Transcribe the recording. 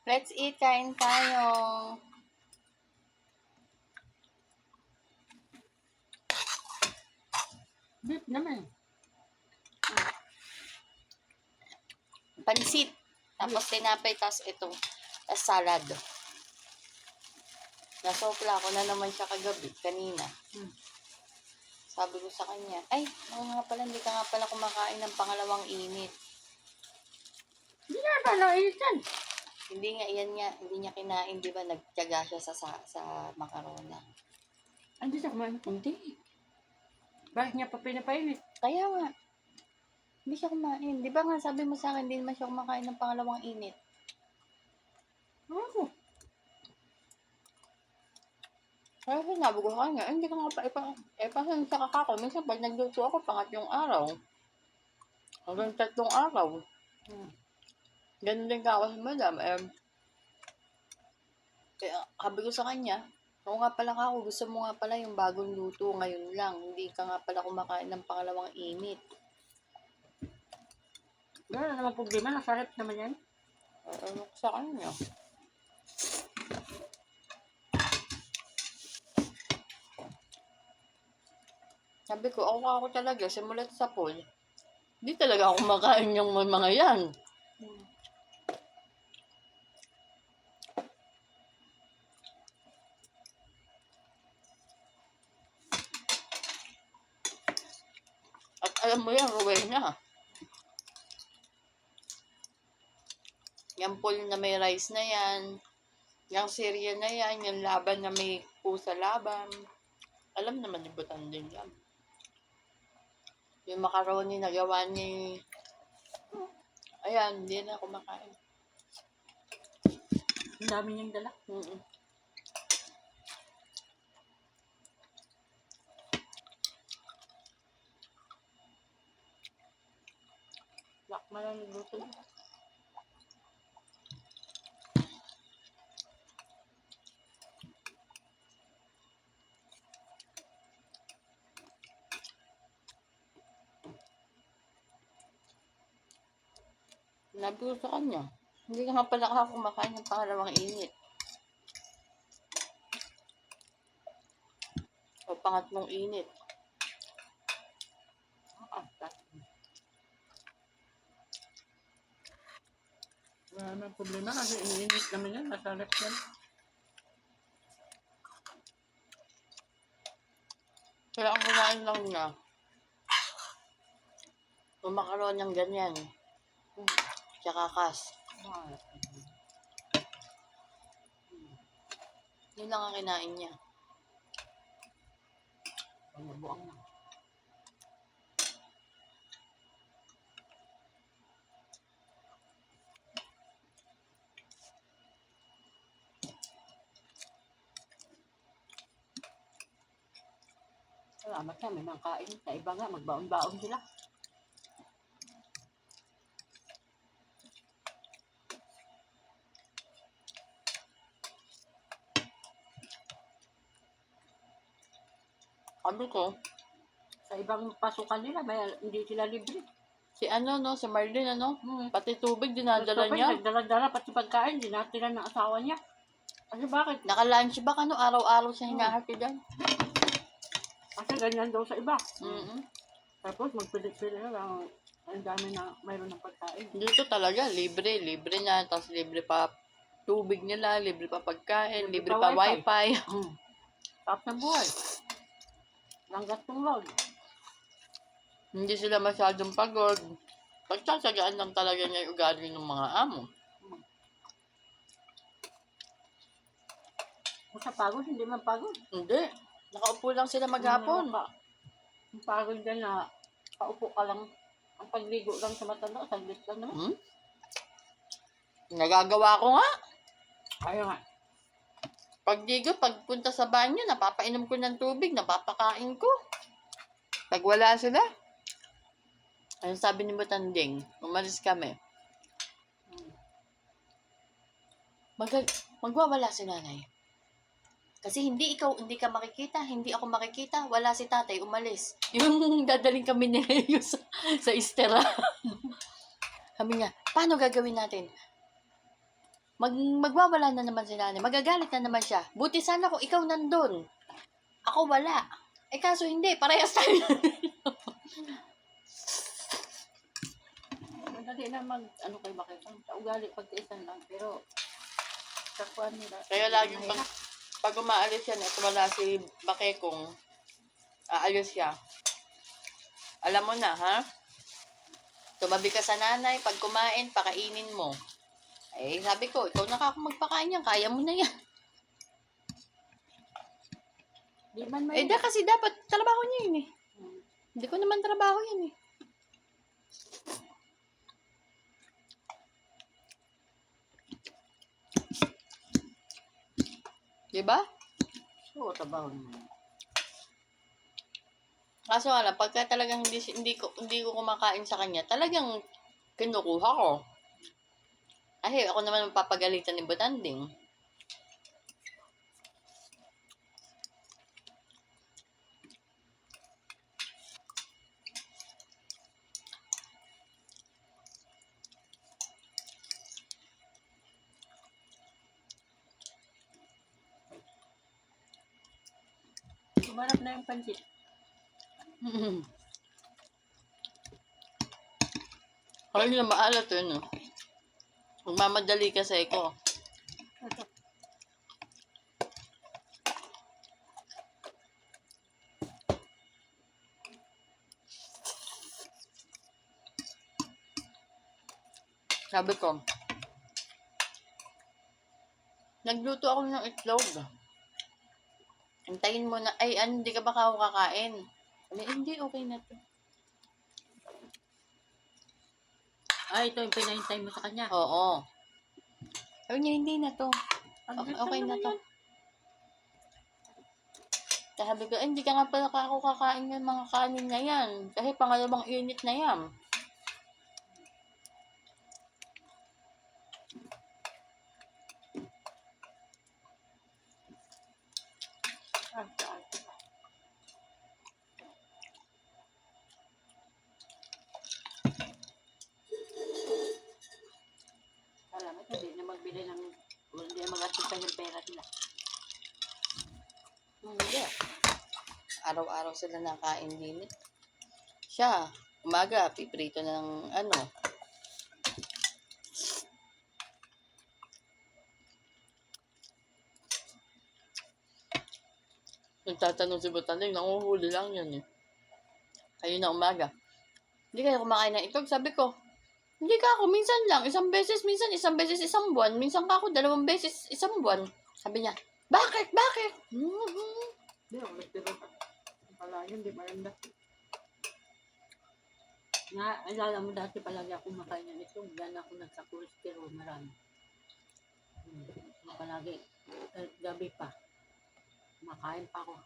Let's eat, kain tayo. Beef naman. Pansit. Tapos tinapay, tapos ito. Tapos salad. Nasopla ko na naman siya kagabi, kanina. Sabi ko sa kanya, ay, ako nga pala, hindi ka nga pala kumakain ng pangalawang init. Hindi na ba naitan? Hindi nga, yan nga, hindi niya kinain, di ba, nagtiyaga siya sa makarona. Hindi siya kumain. Hindi. Bakit niya pa pinapainit? Kaya nga, hindi siya kumain. Di ba nga, sabi mo sa akin, hindi naman siya kumakain ng pangalawang init. Ako. Kaya sinabi ko sa kanya, hindi ka nga pasan sa kakako. Minsan pag nagluto ako, pangatlong araw. Hanggang 3 araw. Ganun din ka ako sa madam. Kaya sabi ko sa kanya, oo nga pala ako, gusto mo nga pala yung bagong luto ngayon lang. Hindi ka nga pala kumakain ng pangalawang init. Wala naman problema. Nasarap naman yan. Ano ko sa kanya? Sabi ko, ako talaga, simulat sa pool. Hindi talaga ako kumakain yung mga yan. At alam mo yan, Rowena. Yung pool na may rice na yan. Yung cereal na yan. Yung laban na may pusa laban. Alam naman ni Butan din yan. Yung macaroni na gawa ni... Ayan, hindi na kumakain. Ang dami niyang dala. Lakma lang nagluto. Sinabi ko sa kanya, hindi ka nga pala ako kumakain ng pangalawang init. O pangatlong init. Wala naman problema kasi iniinit naman yan. Nasarap yan. Kaya ang kumain lang niya, kumakaroon ng ganyan. Tsaka kas. Yun lang ang kinain niya. Pangyabuang na. Salamat ka, may mga kain. Sa iba nga, magbaon-baon sila. Sabi ko, Sa ibang pasukan nila, hindi sila libre. si Marlene, pati tubig dinadala Gusto pa niya. nagdala-dala pati pagkain, dinatira ng asawa niya. Kasi bakit? Naka-lunch ba araw-araw siya hinahati dyan? Kasi ganyan daw sa iba. Tapos Tapos magpilit-pilit na lang. Ang dami na mayroon ng pagkain. dito talaga, libre na. Tapos libre pa tubig nila, libre pa pagkain, libre pa wifi. Tapos ng buhay. Langgat ng load. Hindi sila masyadong pagod. Pagsasagaan lang talaga niya yung ugali ng mga amo. Kung sa pagod, hindi man pagod. Hindi. Nakaupo lang sila maghapon. Ang pagod din na paupo ka lang. Ang pagligo lang sa matanda, saglit lang naman. Nagagawa ko nga. Kaya nga. Pagdigo, pagpunta sa banyo, napapainom ko ng tubig, napapakain ko. Pag wala sila, ano sabi ni Matanding? Umalis kami. Magwawala si nanay. Kasi hindi ka makikita, hindi ako makikita, wala si tatay, umalis. Yung dadaling kami ni Leo sa Istera. Sabi niya, paano gagawin natin? magwawala na naman si nanay. Magagalit na naman siya. Buti sana kung ikaw nandun. Ako wala. Eh kaso hindi, parehas tayo. Madali na ano kay bakit sa ugali pagtiisan lang, pero sa kuwan nila. Kaya laging pag umaalis yan at wala si Bakekong, aalis siya. Alam mo na, ha? Tumabi ka sa nanay, pag kumain, pakainin mo. Eh, sabi ko, ikaw na ako magpakain yan, kaya mo na yan. Di man Eh, may kasi dapat trabaho niya yun eh. Hindi ko naman trabaho yan eh. Diba? so, trabaho naman. Kaso nga lang, pagka talagang hindi ko kumakain sa kanya, talagang kinukuha ko. Ay, ako naman papagalitan ni Butanding. Sumarap na yung pansit. Kaya na maalat yun. Magmamadali kasi ko. Sabi ko, nagluto ako ng itlog. Hintayin mo na, ay, hindi ka ba ako kakain? Sabi, hindi, okay na to. Ay, ito yung pinahintay mo sa kanya. Oo. Sabi niya, hindi na to. Okay na to. Sabi ko, hindi ka nga pala ako kakain ng mga kanin na yan. Kasi pangalawang unit na yan. Salamat, hindi na magbili ng, hindi na mag-atipay ng pera nila. Hindi. Araw-araw sila nakain din. Siya, umaga, piprito ng ano. Nagtatanong si Butanding, nanguhuli lang yan eh. Ayun na umaga. Hindi kayo kumakain ng itlog? Sabi ko, hindi ka ako, minsan lang, isang beses, isang buwan, minsan ka ako, 2 beses, isang buwan. Sabi niya, bakit? Hindi ako nagtiro. Pala yun, di maranda. Alala mo dati palagi ako makain ng ito. Diyan ako nagka-cholesterol marami. Palagi. Gabi pa. Makain pa ako.